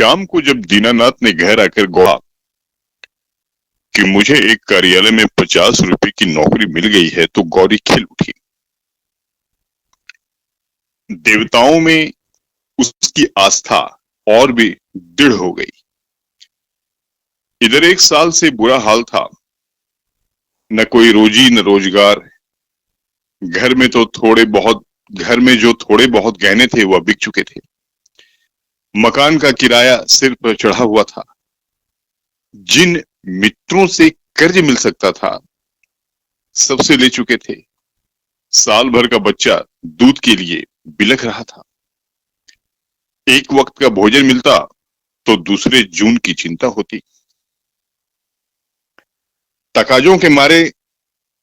शाम को जब दीनानाथ ने घर आकर कहा कि मुझे एक कार्यालय में 50 रुपए की नौकरी मिल गई है, तो गौरी खिल उठी। देवताओं में उसकी आस्था और भी दृढ़ हो गई। इधर 1 साल से बुरा हाल था, न कोई रोजी न रोजगार। घर में जो थोड़े बहुत गहने थे वह बिक चुके थे। मकान का किराया सिर पर चढ़ा हुआ था। जिन मित्रों से कर्ज मिल सकता था सबसे ले चुके थे। साल भर का बच्चा दूध के लिए बिलख रहा था। एक वक्त का भोजन मिलता तो दूसरे जून की चिंता होती। तकाजों के मारे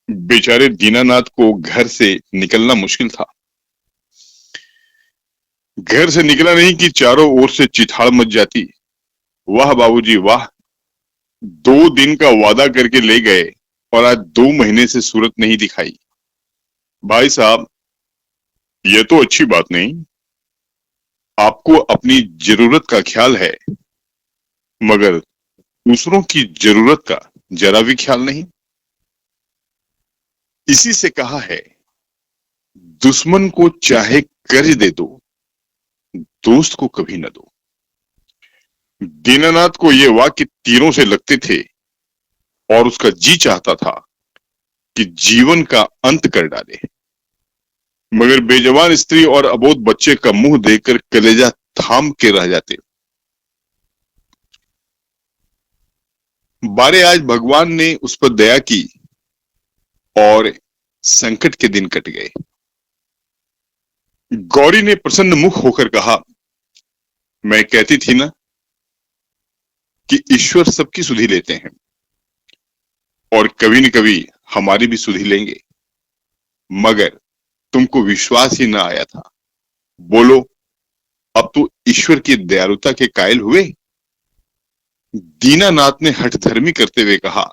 बेचारे दीनानाथ को घर से निकलना मुश्किल था। घर से निकला नहीं कि चारों ओर से चिथाड़ मच जाती। वाह बाबूजी वाह, 2 दिन का वादा करके ले गए और आज 2 महीने से सूरत नहीं दिखाई। भाई साहब, यह तो अच्छी बात नहीं। आपको अपनी जरूरत का ख्याल है, मगर दूसरों की जरूरत का जरा भी ख्याल नहीं। इसी से कहा है, दुश्मन को चाहे कर्ज दे दो, दोस्त को कभी न दो। दीनानाथ को ये वाक्य तीरों से लगते थे और उसका जी चाहता था कि जीवन का अंत कर डाले, मगर बेजवान स्त्री और अबोध बच्चे का मुंह देखकर कलेजा थाम के रह जाते। बारे आज भगवान ने उस पर दया की और संकट के दिन कट गए। गौरी ने प्रसन्न मुख होकर कहा, मैं कहती थी ना कि ईश्वर सबकी सुधि लेते हैं और कभी न कभी हमारी भी सुधि लेंगे, मगर तुमको विश्वास ही ना आया था। बोलो, अब तो ईश्वर की दयालुता के कायल हुए? दीनानाथ ने हठधर्मी करते हुए कहा,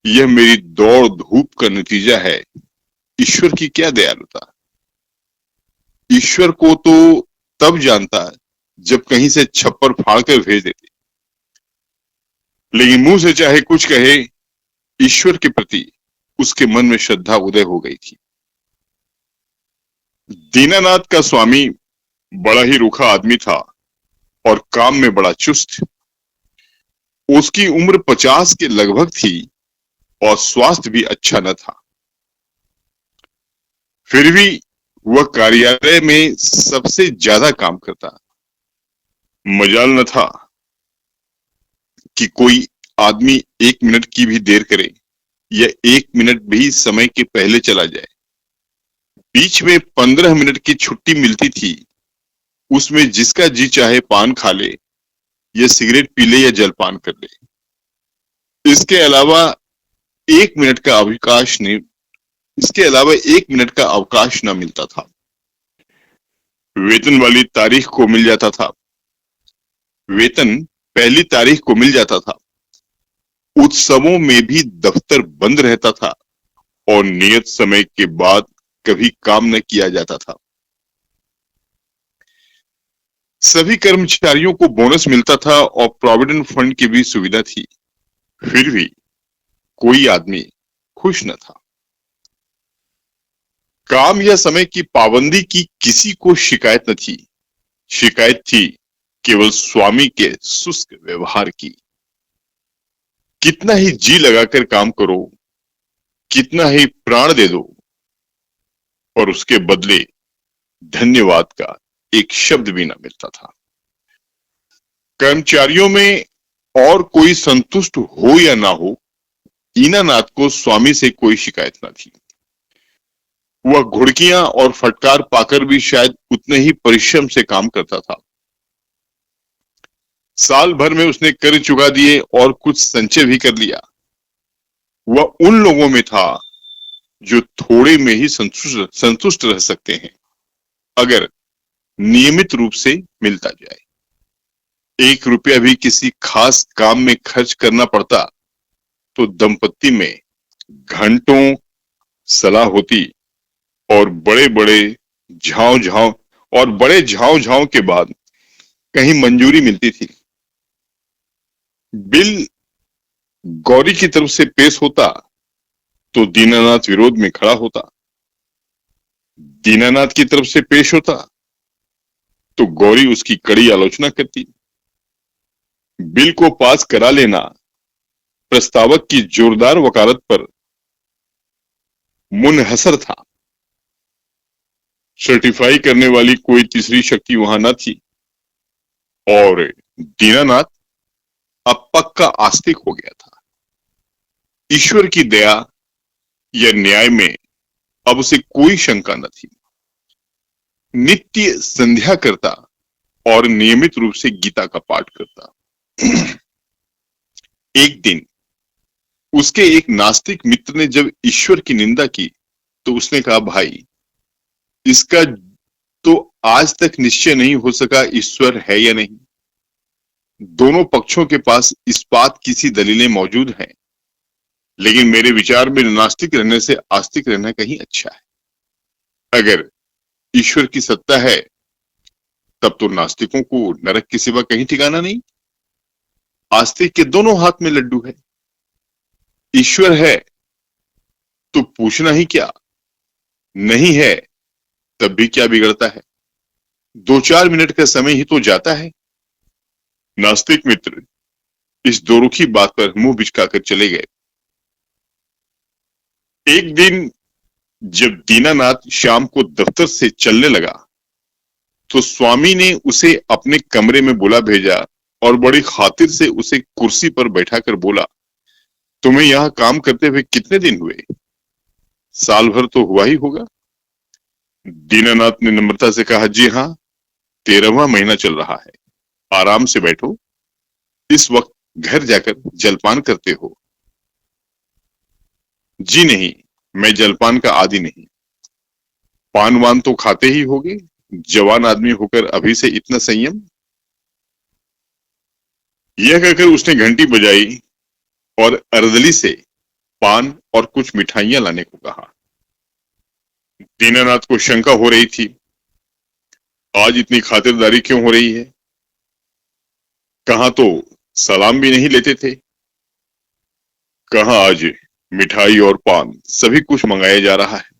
यह मेरी दौड़ धूप का नतीजा है। ईश्वर की क्या दयालुता। ईश्वर को तो तब जानता जब कहीं से छप्पर फाड़कर भेज देते, लेकिन मुंह से चाहे कुछ कहे, ईश्वर के प्रति उसके मन में श्रद्धा उदय हो गई थी। दीनानाथ का स्वामी बड़ा ही रूखा आदमी था और काम में बड़ा चुस्त। उसकी उम्र 50 के लगभग थी और स्वास्थ्य भी अच्छा न था। फिर भी वह कार्यालय में सबसे ज्यादा काम करता। मजाल न था कि कोई आदमी 1 मिनट की भी देर करे या 1 मिनट भी समय के पहले चला जाए। बीच में 15 मिनट की छुट्टी मिलती थी, उसमें जिसका जी चाहे पान खा ले या सिगरेट पी ले या जलपान कर ले। इसके अलावा 1 मिनट का अवकाश न मिलता था। वेतन वाली तारीख को मिल जाता था। वेतन पहली तारीख को मिल जाता था। उत्सवों में भी दफ्तर बंद रहता था और नियत समय के बाद कभी काम न किया जाता था। सभी कर्मचारियों को बोनस मिलता था और प्रोविडेंट फंड की भी सुविधा थी। फिर भी कोई आदमी खुश न था। काम या समय की पाबंदी की किसी को शिकायत न थी। शिकायत थी केवल स्वामी के शुष्क व्यवहार की। कितना ही जी लगाकर काम करो, कितना ही प्राण दे दो, और उसके बदले धन्यवाद का एक शब्द भी न मिलता था। कर्मचारियों में और कोई संतुष्ट हो या ना हो, दीनानाथ को स्वामी से कोई शिकायत न थी। वह घुड़कियां और फटकार पाकर भी शायद उतने ही परिश्रम से काम करता था। साल भर में उसने कर्ज चुका दिए और कुछ संचय भी कर लिया। वह उन लोगों में था जो थोड़े में ही संतुष्ट रह सकते हैं, अगर नियमित रूप से मिलता जाए। 1 रुपया भी किसी खास काम में खर्च करना पड़ता तो दंपत्ति में घंटों सलाह होती और बड़े झांव झांव के बाद कहीं मंजूरी मिलती थी। बिल गौरी की तरफ से पेश होता तो दीनानाथ विरोध में खड़ा होता। दीनानाथ की तरफ से पेश होता तो गौरी उसकी कड़ी आलोचना करती। बिल को पास करा लेना प्रस्तावक की जोरदार वकालत पर मुनहसर था। सर्टिफाई करने वाली कोई तीसरी शक्ति वहां न थी और दीनानाथ अब पक्का आस्तिक हो गया था। ईश्वर की दया या न्याय में अब उसे कोई शंका न थी। नित्य संध्या करता और नियमित रूप से गीता का पाठ करता। एक दिन उसके एक नास्तिक मित्र ने जब ईश्वर की निंदा की तो उसने कहा, भाई, इसका तो आज तक निश्चय नहीं हो सका ईश्वर है या नहीं। दोनों पक्षों के पास इस्पात किसी दलीलें मौजूद हैं, लेकिन मेरे विचार में नास्तिक रहने से आस्तिक रहना कहीं अच्छा है। अगर ईश्वर की सत्ता है तब तो नास्तिकों को नरक के सिवा कहीं ठिकाना नहीं। आस्तिक के दोनों हाथ में लड्डू है। ईश्वर है तो पूछना ही क्या, नहीं है तब भी क्या बिगड़ता है। 2-4 मिनट का समय ही तो जाता है। नास्तिक मित्र इस दोरुखी बात पर मुंह बिचकाकर चले गए। एक दिन जब दीनानाथ शाम को दफ्तर से चलने लगा तो स्वामी ने उसे अपने कमरे में बुला भेजा और बड़ी खातिर से उसे कुर्सी पर बैठाकर बोला, तुम्हें यहां काम करते हुए कितने दिन हुए? साल भर तो हुआ ही होगा। दीनानाथ ने नम्रता से कहा, जी हाँ, 13वां महीना चल रहा है। आराम से बैठो, इस वक्त घर जाकर जलपान करते हो। जी नहीं, मैं जलपान का आदी नहीं। पान वान तो खाते ही होगे, जवान आदमी होकर अभी से इतना संयम। यह कहकर उसने घंटी बजाई और अर्दली से पान और कुछ मिठाइयां लाने को कहा। दीनानाथ को शंका हो रही थी, आज इतनी खातिरदारी क्यों हो रही है? कहां तो सलाम भी नहीं लेते थे, कहां आज मिठाई और पान सभी कुछ मंगाया जा रहा है।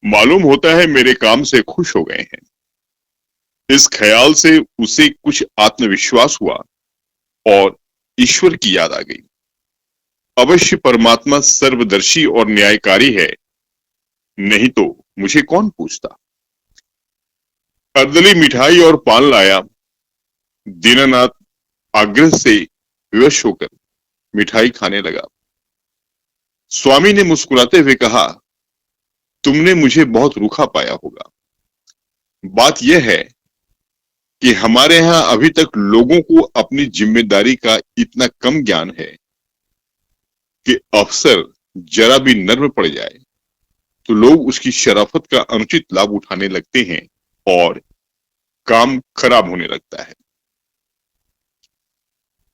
मालूम होता है मेरे काम से खुश हो गए हैं। इस ख्याल से उसे कुछ आत्मविश्वास हुआ और ईश्वर की याद आ गई। अवश्य परमात्मा सर्वदर्शी और न्यायकारी है, नहीं तो मुझे कौन पूछता। अर्दली मिठाई और पान लाया। दीनानाथ आग्रह से विवश होकर मिठाई खाने लगा। स्वामी ने मुस्कुराते हुए कहा, तुमने मुझे बहुत रूखा पाया होगा। बात यह है कि हमारे यहां अभी तक लोगों को अपनी जिम्मेदारी का इतना कम ज्ञान है कि अफसर जरा भी नर्म पड़ जाए तो लोग उसकी शराफत का अनुचित लाभ उठाने लगते हैं और काम खराब होने लगता है।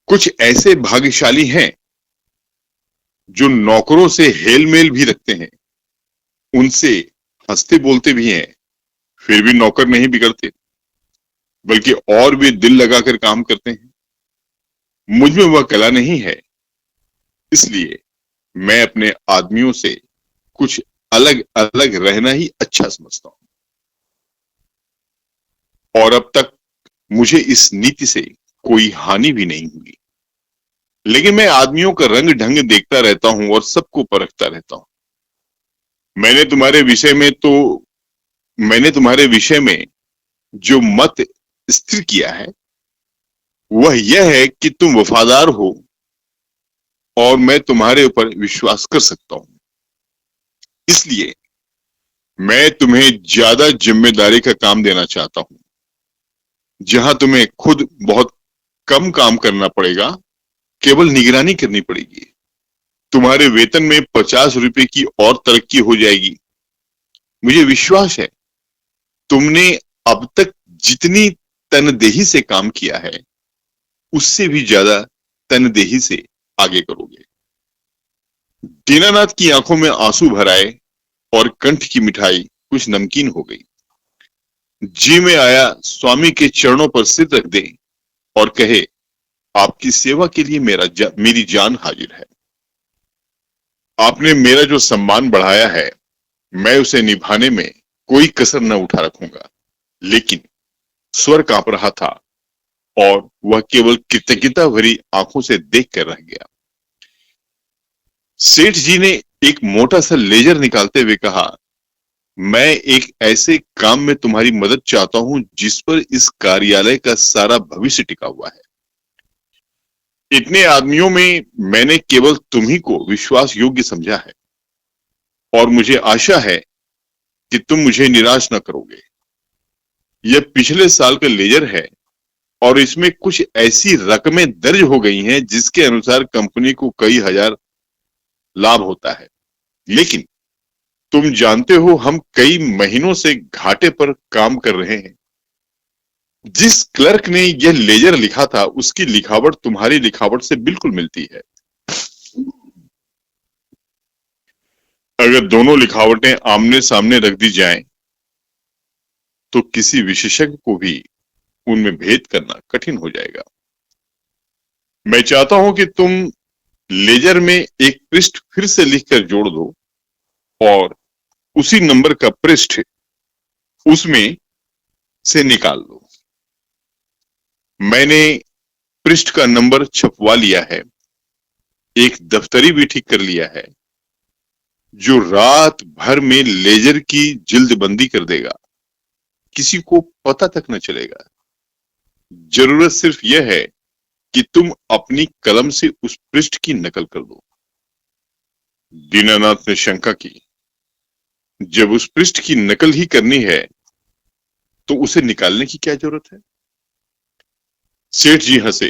कुछ ऐसे भाग्यशाली हैं जो नौकरों से हेलमेल भी रखते हैं, उनसे हंसते बोलते भी हैं, फिर भी नौकर नहीं बिगड़ते, बल्कि और भी दिल लगाकर काम करते हैं। मुझ में वह कला नहीं है, इसलिए मैं अपने आदमियों से कुछ अलग अलग रहना ही अच्छा समझता हूं। और अब तक मुझे इस नीति से कोई हानि भी नहीं हुई। लेकिन मैं आदमियों का रंग ढंग देखता रहता हूं और सबको परखता रहता हूं। मैंने तुम्हारे विषय में जो मत स्थिर किया है वह यह है कि तुम वफादार हो और मैं तुम्हारे ऊपर विश्वास कर सकता हूं। इसलिए मैं तुम्हें ज्यादा जिम्मेदारी का काम देना चाहता हूं, जहां तुम्हें खुद बहुत कम काम करना पड़ेगा, केवल निगरानी करनी पड़ेगी। तुम्हारे वेतन में 50 रुपए की और तरक्की हो जाएगी। मुझे विश्वास है तुमने अब तक जितनी तनदेही से काम किया है उससे भी ज्यादा तनदेही से आगे करोगे। दीनानाथ की आंखों में आंसू भर आए और कंठ की मिठाई कुछ नमकीन हो गई। जी में आया स्वामी के चरणों पर सिर रख दे और कहे, आपकी सेवा के लिए मेरी जान हाजिर है। आपने मेरा जो सम्मान बढ़ाया है, मैं उसे निभाने में कोई कसर न उठा रखूंगा। लेकिन स्वर कांप रहा था और वह केवल कृतज्ञता भरी आंखों से देख कर रह गया। सेठ जी ने एक मोटा सा लेजर निकालते हुए कहा, मैं एक ऐसे काम में तुम्हारी मदद चाहता हूं जिस पर इस कार्यालय का सारा भविष्य टिका हुआ है। इतने आदमियों में मैंने केवल तुम्ही को विश्वास योग्य समझा है और मुझे आशा है कि तुम मुझे निराश न करोगे। यह पिछले साल का लेजर है और इसमें कुछ ऐसी रकमें दर्ज हो गई हैं जिसके अनुसार कंपनी को कई हजार लाभ होता है। लेकिन तुम जानते हो हम कई महीनों से घाटे पर काम कर रहे हैं। जिस क्लर्क ने यह लेजर लिखा था उसकी लिखावट तुम्हारी लिखावट से बिल्कुल मिलती है। अगर दोनों लिखावटें आमने सामने रख दी जाएं, तो किसी विशेषज्ञ को भी उनमें भेद करना कठिन हो जाएगा। मैं चाहता हूं कि तुम लेजर में एक पृष्ठ फिर से लिखकर जोड़ दो और उसी नंबर का पृष्ठ उसमें से निकाल लो। मैंने पृष्ठ का नंबर छपवा लिया है, एक दफ्तरी भी ठीक कर लिया है जो रात भर में लेजर की जिल्दबंदी कर देगा। किसी को पता तक न चलेगा। जरूरत सिर्फ यह है कि तुम अपनी कलम से उस पृष्ठ की नकल कर दो। दीनानाथ ने शंका की, जब उस पृष्ठ की नकल ही करनी है तो उसे निकालने की क्या जरूरत है? सेठ जी हंसे,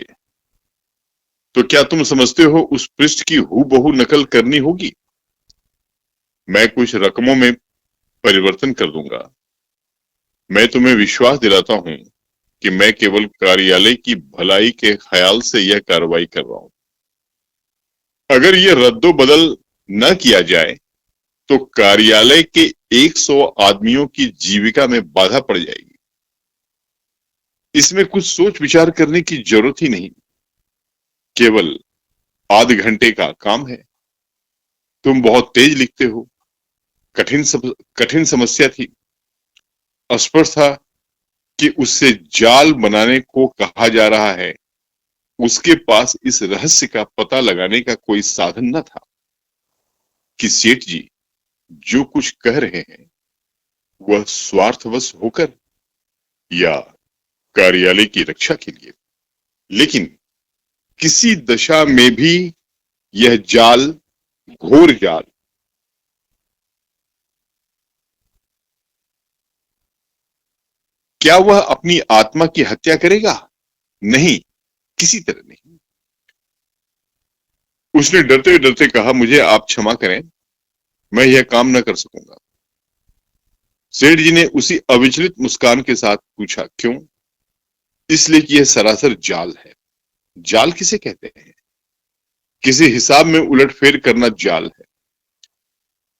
तो क्या तुम समझते हो उस पृष्ठ की हूबहू नकल करनी होगी? मैं कुछ रकमों में परिवर्तन कर दूंगा। मैं तुम्हें विश्वास दिलाता हूं कि मैं केवल कार्यालय की भलाई के ख्याल से यह कार्रवाई कर रहा हूं। अगर यह रद्दो बदल न किया जाए तो कार्यालय के 100 आदमियों की जीविका में बाधा पड़ जाएगी। इसमें कुछ सोच विचार करने की जरूरत ही नहीं, केवल आध घंटे का काम है। तुम बहुत तेज लिखते हो। कठिन समस्या थी। स्पष्ट था कि उससे जाल बनाने को कहा जा रहा है। उसके पास इस रहस्य का पता लगाने का कोई साधन न था कि सेठ जी जो कुछ कह रहे हैं वह स्वार्थवश होकर या कार्यालय की रक्षा के लिए। लेकिन किसी दशा में भी यह जाल, घोर जाल, क्या वह अपनी आत्मा की हत्या करेगा? नहीं, किसी तरह नहीं। उसने डरते डरते कहा, मुझे आप क्षमा करें, मैं यह काम न कर सकूंगा। सेठ जी ने उसी अविचलित मुस्कान के साथ पूछा, क्यों? इसलिए कि यह सरासर जाल है। जाल किसे कहते हैं? किसी हिसाब में उलटफेर करना जाल है।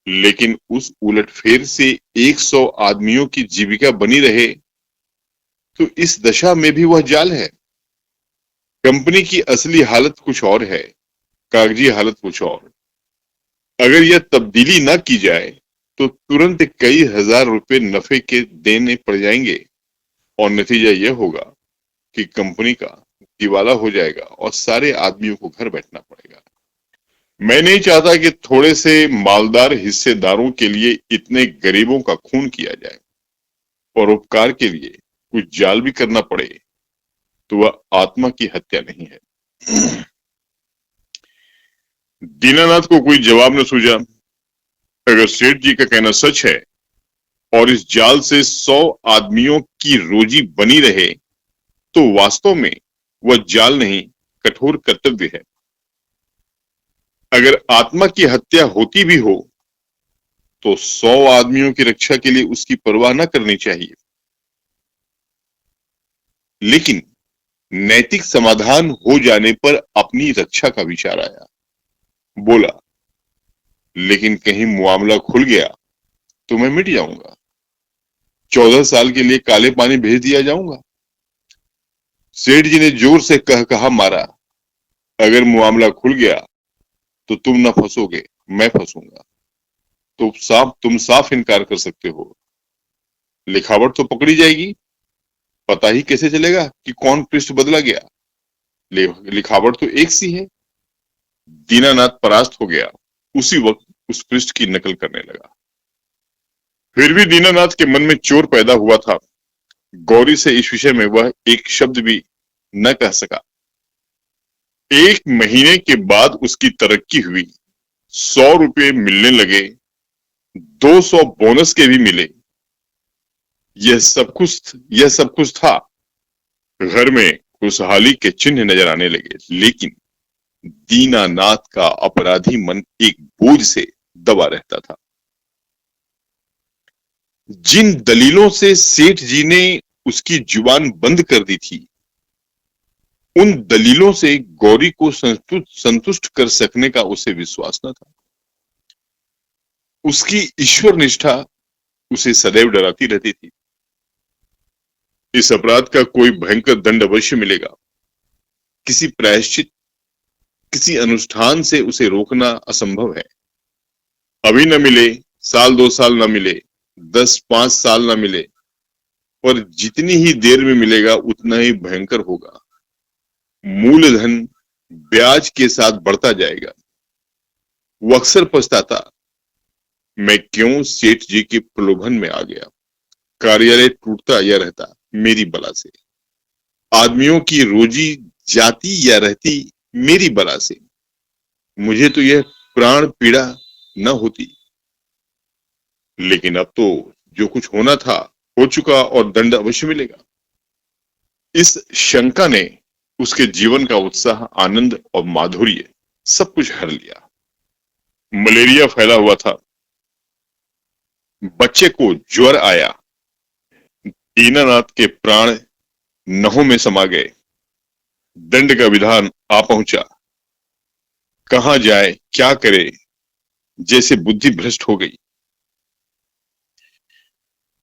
लेकिन उस उलटफेर से 100 आदमियों की जीविका बनी रहे तो इस दशा में भी वह जाल है। कंपनी की असली हालत कुछ और है, कागजी हालत कुछ और। अगर यह तब्दीली न की जाए तो तुरंत कई हजार रुपए नफे के देने पड़ जाएंगे और नतीजा यह होगा कि कंपनी का दिवाला हो जाएगा और सारे आदमियों को घर बैठना पड़ेगा। मैं नहीं चाहता कि थोड़े से मालदार हिस्सेदारों के लिए इतने गरीबों का खून किया जाए। परोपकार के लिए कुछ जाल भी करना पड़े तो वह आत्मा की हत्या नहीं है। दीनानाथ को कोई जवाब न सूझा। अगर सेठ जी का कहना सच है और इस जाल से 100 आदमियों की रोजी बनी रहे तो वास्तव में वह जाल नहीं, कठोर कर्तव्य है। अगर आत्मा की हत्या होती भी हो तो 100 आदमियों की रक्षा के लिए उसकी परवाह न करनी चाहिए। लेकिन नैतिक समाधान हो जाने पर अपनी रक्षा का विचार आया। बोला, लेकिन कहीं मामला खुल गया तो मैं मिट जाऊंगा। 14 साल के लिए काले पानी भेज दिया जाऊंगा। सेठ जी ने जोर से कहा मारा, अगर मामला खुल गया तो तुम न फंसोगे, मैं फंसूंगा। तो तुम साफ इनकार कर सकते हो। लिखावट तो पकड़ी जाएगी, पता ही कैसे चलेगा कि कौन पृष्ठ बदला गया। लिखावट तो एक सी है। दीनानाथ परास्त हो गया। उसी वक्त उस पृष्ठ की नकल करने लगा। फिर भी दीनानाथ के मन में चोर पैदा हुआ था। गौरी से इस विषय में वह एक शब्द भी न कह सका। 1 महीने के बाद उसकी तरक्की हुई। 100 रुपए मिलने लगे, 200 बोनस के भी मिले। यह सब कुछ था। घर में खुशहाली के चिन्ह नजर आने लगे, लेकिन दीनानाथ का अपराधी मन एक बोझ से दबा रहता था। जिन दलीलों से सेठ जी ने उसकी जुबान बंद कर दी थी, उन दलीलों से गौरी को संतुष्ट कर सकने का उसे विश्वास न था। उसकी ईश्वर निष्ठा उसे सदैव डराती रहती थी। इस अपराध का कोई भयंकर दंड अवश्य मिलेगा। किसी प्रायश्चित, किसी अनुष्ठान से उसे रोकना असंभव है। अभी न मिले, साल 2 साल न मिले, 10-5 साल न मिले, और जितनी ही देर में मिलेगा उतना ही भयंकर होगा। मूलधन ब्याज के साथ बढ़ता जाएगा। वो अक्सर पछताता, मैं क्यों सेठ जी के प्रलोभन में आ गया। कार्यालय टूटता या रहता मेरी बला से। आदमियों की रोजी जाती या रहती मेरी बला से। मुझे तो यह प्राण पीड़ा न होती। लेकिन अब तो जो कुछ होना था हो चुका और दंड अवश्य मिलेगा। इस शंका ने उसके जीवन का उत्साह, आनंद और माधुर्य सब कुछ हर लिया। मलेरिया फैला हुआ था। बच्चे को ज्वर आया। दीनानाथ के प्राण नहों में समा गए। दंड का विधान आ पहुंचा। कहां जाए, क्या करे, जैसे बुद्धि भ्रष्ट हो गई।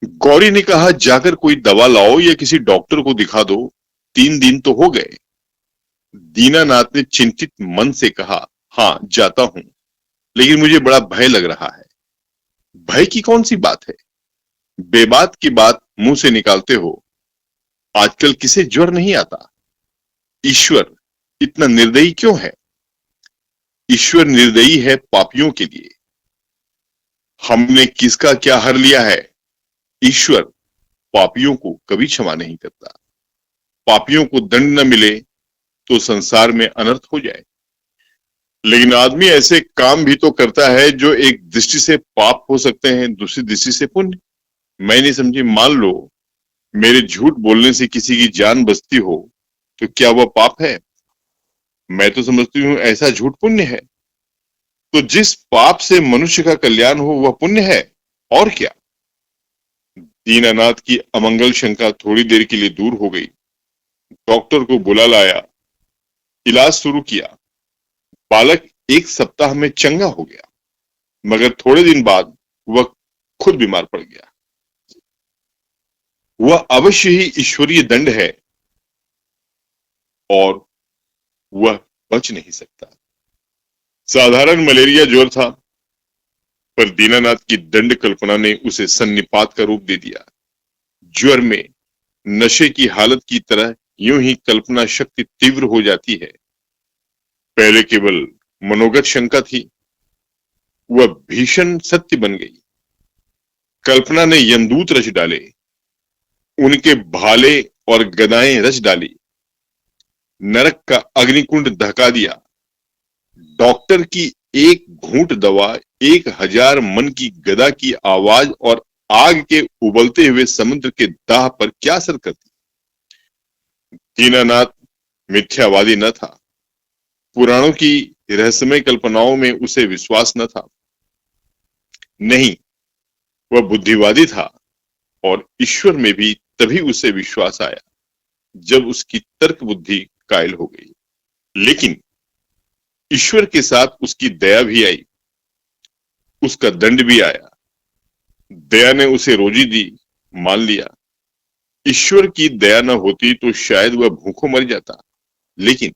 गौरी ने कहा, जाकर कोई दवा लाओ या किसी डॉक्टर को दिखा दो। 3 दिन तो हो गए। दीनानाथ ने चिंतित मन से कहा, हाँ जाता हूं, लेकिन मुझे बड़ा भय लग रहा है। भय की कौन सी बात है? बेबात की बात मुंह से निकालते हो। आजकल किसे ज्वर नहीं आता? ईश्वर इतना निर्दयी क्यों है? ईश्वर निर्दयी है पापियों के लिए। हमने किसका क्या हर लिया है? ईश्वर पापियों को कभी क्षमा नहीं करता। पापियों को दंड न मिले तो संसार में अनर्थ हो जाए। लेकिन आदमी ऐसे काम भी तो करता है जो एक दृष्टि से पाप हो सकते हैं, दूसरी दृष्टि से पुण्य। मैं नहीं समझी, मान लो मेरे झूठ बोलने से किसी की जान बचती हो, तो क्या वह पाप है? मैं तो समझती हूं ऐसा झूठ पुण्य है। तो जिस पाप से मनुष्य का कल्याण हो वह पुण्य है, और क्या। दीनानाथ की अमंगल शंका थोड़ी देर के लिए दूर हो गई। डॉक्टर को बुला लाया, इलाज शुरू किया। बालक 1 सप्ताह में चंगा हो गया, मगर थोड़े दिन बाद वह खुद बीमार पड़ गया। वह अवश्य ही ईश्वरीय दंड है और वह बच नहीं सकता। साधारण मलेरिया ज्वर था, पर दीनानाथ की दंड कल्पना ने उसे सन्निपात का रूप दे दिया। ज्वर में नशे की हालत की तरह यूं ही कल्पना शक्ति तीव्र हो जाती है। पहले केवल मनोगत शंका थी, वह भीषण सत्य बन गई। कल्पना ने यमदूत रच डाले, उनके भाले और गदाएं रच डाली। नरक का अग्निकुंड धका दिया। डॉक्टर की एक घूंट दवा 1000 मन की गदा की आवाज और आग के उबलते हुए समुद्र के दाह पर क्या असर करती। दीनानाथ मिथ्यावादी न था। पुराणों की रहस्यमय कल्पनाओं में उसे विश्वास न था। नहीं, वह बुद्धिवादी था, और ईश्वर में भी तभी उसे विश्वास आया जब उसकी तर्क बुद्धि कायल हो गई। लेकिन ईश्वर के साथ उसकी दया भी आई, उसका दंड भी आया। दया ने उसे रोजी दी, मान लिया ईश्वर की दया न होती तो शायद वह भूखों मर जाता, लेकिन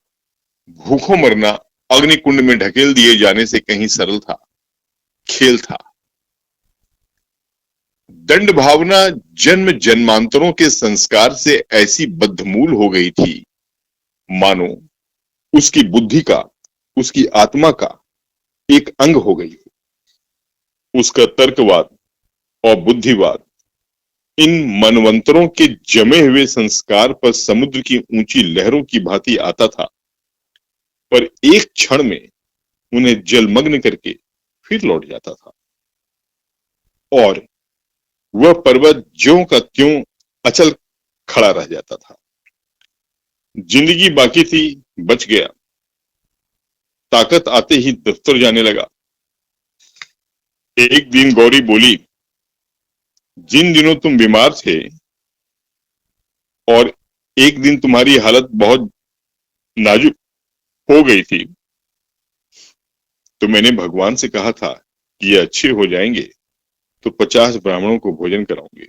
भूखों मरना अग्निकुंड में ढकेल दिए जाने से कहीं सरल था, खेल था। दंड भावना जन्म जन्मांतरों के संस्कार से ऐसी बद्धमूल हो गई थी, मानो उसकी बुद्धि का, उसकी आत्मा का एक अंग हो गई हो। उसका तर्कवाद और बुद्धिवाद इन मनवंतरों के जमे हुए संस्कार पर समुद्र की ऊंची लहरों की भांति आता था, पर एक क्षण में उन्हें जलमग्न करके फिर लौट जाता था और वह पर्वत ज्यों का त्यों अचल खड़ा रह जाता था। जिंदगी बाकी थी, बच गया। ताकत आते ही दफ्तर जाने लगा। एक दिन गौरी बोली, जिन दिनों तुम बीमार थे और एक दिन तुम्हारी हालत बहुत नाजुक हो गई थी, तो मैंने भगवान से कहा था कि ये अच्छे हो जाएंगे तो 50 ब्राह्मणों को भोजन कराऊंगे।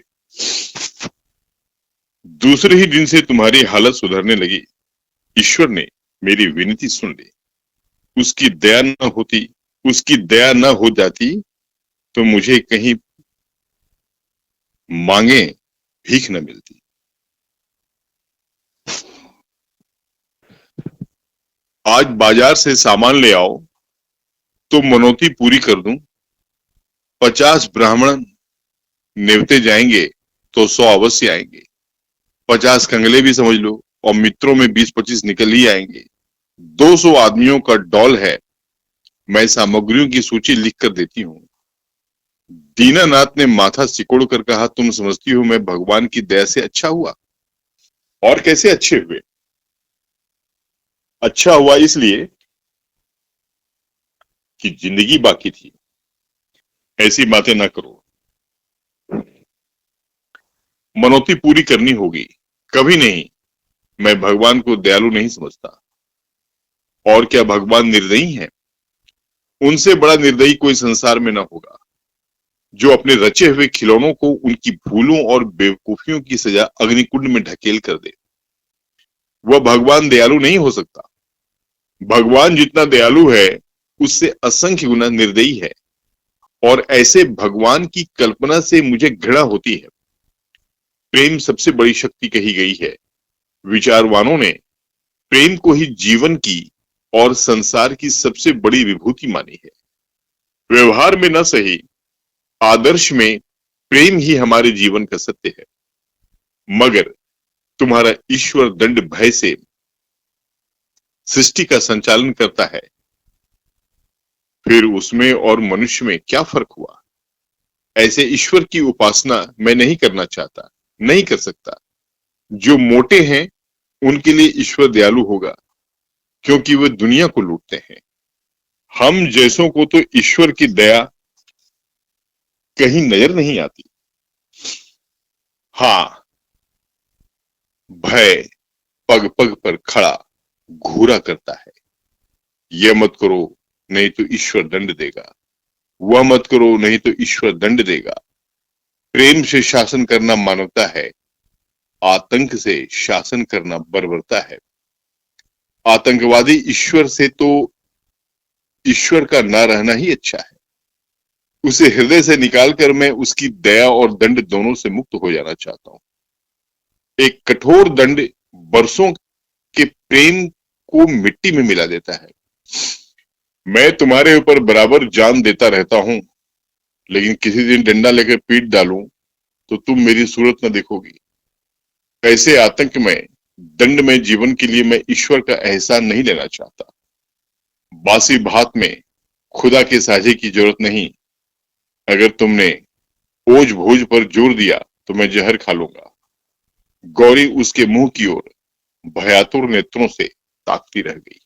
दूसरे ही दिन से तुम्हारी हालत सुधरने लगी। ईश्वर ने मेरी विनती सुन ली। उसकी दया न होती, उसकी दया न हो जाती तो मुझे कहीं मांगे भीख न मिलती। आज बाजार से सामान ले आओ तो मनौती पूरी कर दूं। 50 ब्राह्मण नेवते जाएंगे तो 100 अवश्य आएंगे। 50 कंगले भी समझ लो और मित्रों में 20-25 निकल ही आएंगे। 200 आदमियों का डॉल है। मैं सामग्रियों की सूची लिख कर देती हूँ। दीनानाथ ने माथा सिकोड़ कर कहा, तुम समझती हो मैं भगवान की दया से अच्छा हुआ? और कैसे अच्छे हुए? अच्छा हुआ इसलिए कि जिंदगी बाकी थी। ऐसी बातें ना करो, मनौती पूरी करनी होगी। कभी नहीं, मैं भगवान को दयालु नहीं समझता। और क्या भगवान निर्दयी है? उनसे बड़ा निर्दयी कोई संसार में ना होगा, जो अपने रचे हुए खिलौनों को उनकी भूलों और बेवकूफियों की सजा अग्निकुंड में ढकेल कर दे। वह भगवान दयालु नहीं हो सकता। भगवान जितना दयालु है, उससे असंख्य गुना निर्दयी है। और ऐसे भगवान की कल्पना से मुझे घृणा होती है। प्रेम सबसे बड़ी शक्ति कही गई है। विचारवानों ने प्रेम को ही जीवन की और संसार की सबसे बड़ी विभूति मानी है। व्यवहार में न सही, आदर्श में प्रेम ही हमारे जीवन का सत्य है। मगर तुम्हारा ईश्वर दंड भय से सृष्टि का संचालन करता है, फिर उसमें और मनुष्य में क्या फर्क हुआ? ऐसे ईश्वर की उपासना मैं नहीं करना चाहता, नहीं कर सकता। जो मोटे हैं उनके लिए ईश्वर दयालु होगा, क्योंकि वे दुनिया को लूटते हैं। हम जैसों को तो ईश्वर की दया कहीं नजर नहीं आती। हाँ, भय पग पग पर खड़ा घूरा करता है। यह मत करो नहीं तो ईश्वर दंड देगा, वह मत करो नहीं तो ईश्वर दंड देगा। प्रेम से शासन करना मानवता है, आतंक से शासन करना बर्बरता है। आतंकवादी ईश्वर से तो ईश्वर का ना रहना ही अच्छा है। उसे हृदय से निकालकर मैं उसकी दया और दंड दोनों से मुक्त हो जाना चाहता हूं। एक कठोर दंड बरसों के प्रेम को मिट्टी में मिला देता है। मैं तुम्हारे ऊपर बराबर जान देता रहता हूं, लेकिन किसी दिन डंडा लेकर पीट डालूं तो तुम मेरी सूरत न देखोगी। ऐसे आतंक में, दंड में जीवन के लिए मैं ईश्वर का एहसान नहीं लेना चाहता। बासी भात में खुदा के साझे की जरूरत नहीं। अगर तुमने ओझ भोज पर जोर दिया तो मैं जहर खा लूंगा। गौरी उसके मुंह की ओर भयातुर नेत्रों से ताकती रह गई।